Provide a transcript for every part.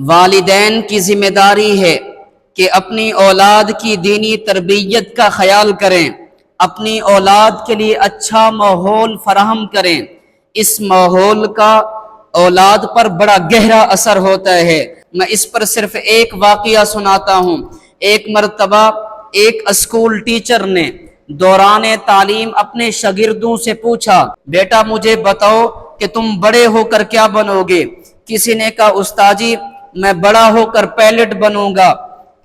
والدین کی ذمہ داری ہے کہ اپنی اولاد کی دینی تربیت کا خیال کریں، اپنی اولاد کے لیے اچھا ماحول فراہم کریں۔ اس ماحول کا اولاد پر بڑا گہرا اثر ہوتا ہے۔ میں اس پر صرف ایک واقعہ سناتا ہوں۔ ایک مرتبہ ایک اسکول ٹیچر نے دوران تعلیم اپنے شاگردوں سے پوچھا، بیٹا مجھے بتاؤ کہ تم بڑے ہو کر کیا بنو گے؟ کسی نے کہا استاد جی میں بڑا ہو کر پائلٹ بنوں گا،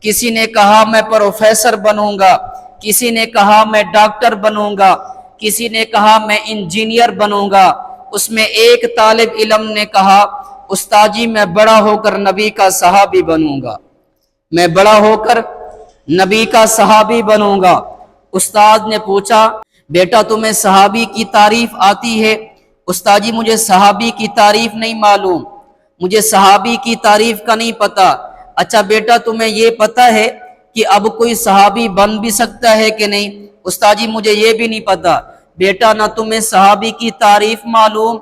کسی نے کہا میں پروفیسر بنوں گا، کسی نے کہا میں ڈاکٹر بنوں گا، کسی نے کہا میں انجینئر بنوں گا۔ اس میں ایک طالب علم نے کہا استاد جی میں بڑا ہو کر نبی کا صحابی بنوں گا، میں بڑا ہو کر نبی کا صحابی بنوں گا۔ استاد نے پوچھا بیٹا تمہیں صحابی کی تعریف آتی ہے؟ استاد جی مجھے صحابی کی تعریف نہیں معلوم، مجھے صحابی کی تعریف کا نہیں پتا۔ اچھا بیٹا تمہیں یہ پتا ہے کہ اب کوئی صحابی بن بھی سکتا ہے کہ نہیں؟ استاد جی مجھے یہ بھی نہیں پتا۔ بیٹا نہ تمہیں صحابی کی تعریف معلوم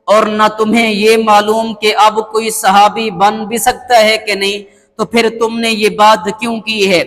اور نہ تمہیں یہ معلوم کہ اب کوئی صحابی بن بھی سکتا ہے کہ نہیں، تو پھر تم نے یہ بات کیوں کی ہے؟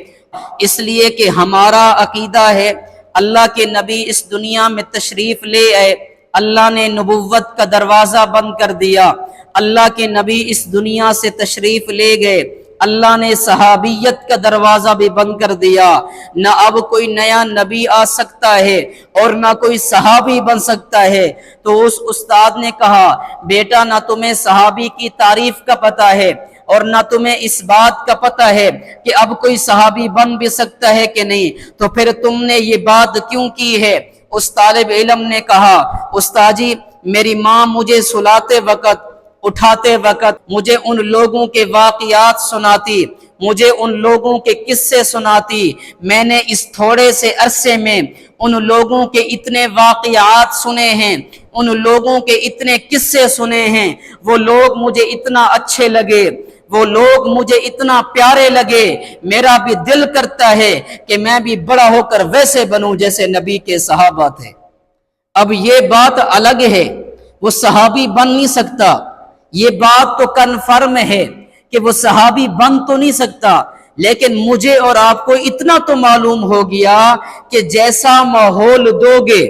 اس لیے کہ ہمارا عقیدہ ہے اللہ کے نبی اس دنیا میں تشریف لے آئے، اللہ نے نبوت کا دروازہ بند کر دیا، اللہ کے نبی اس دنیا سے تشریف لے گئے، اللہ نے صحابیت کا دروازہ بھی بند کر دیا۔ نہ اب کوئی نیا نبی آ سکتا ہے اور نہ کوئی صحابی بن سکتا ہے۔ تو اس استاد نے کہا بیٹا نہ تمہیں صحابی کی تعریف کا پتہ ہے اور نہ تمہیں اس بات کا پتہ ہے کہ اب کوئی صحابی بن بھی سکتا ہے کہ نہیں، تو پھر تم نے یہ بات کیوں کی ہے؟ اس طالب علم نے کہا استاد جی میری ماں مجھے سلاتے وقت اٹھاتے وقت مجھے ان لوگوں کے واقعات سناتی، مجھے ان لوگوں کے قصے سناتی، میں نے اس تھوڑے سے عرصے میں ان لوگوں کے اتنے واقعات سنے ہیں، ان لوگوں کے اتنے قصے سنے ہیں، وہ لوگ مجھے اتنا اچھے لگے، وہ لوگ مجھے اتنا پیارے لگے، میرا بھی دل کرتا ہے کہ میں بھی بڑا ہو کر ویسے بنوں جیسے نبی کے صحابہ تھے۔ اب یہ بات الگ ہے، وہ صحابی بن نہیں سکتا، یہ بات تو کنفرم ہے کہ وہ صحابی بن تو نہیں سکتا، لیکن مجھے اور آپ کو اتنا تو معلوم ہو گیا کہ جیسا ماحول دو گے،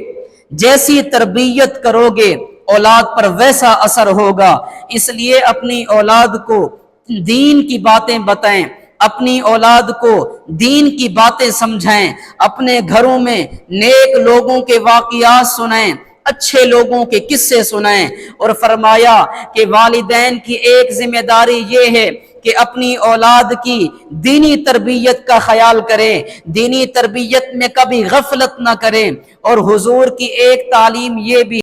جیسی تربیت کرو گے، اولاد پر ویسا اثر ہوگا۔ اس لیے اپنی اولاد کو دین کی باتیں بتائیں، اپنی اولاد کو دین کی باتیں سمجھائیں، اپنے گھروں میں نیک لوگوں کے واقعات سنائیں، اچھے لوگوں کے قصے سنائیں۔ اور فرمایا کہ والدین کی ایک ذمہ داری یہ ہے کہ اپنی اولاد کی دینی تربیت کا خیال کریں، دینی تربیت میں کبھی غفلت نہ کریں۔ اور حضور کی ایک تعلیم یہ بھی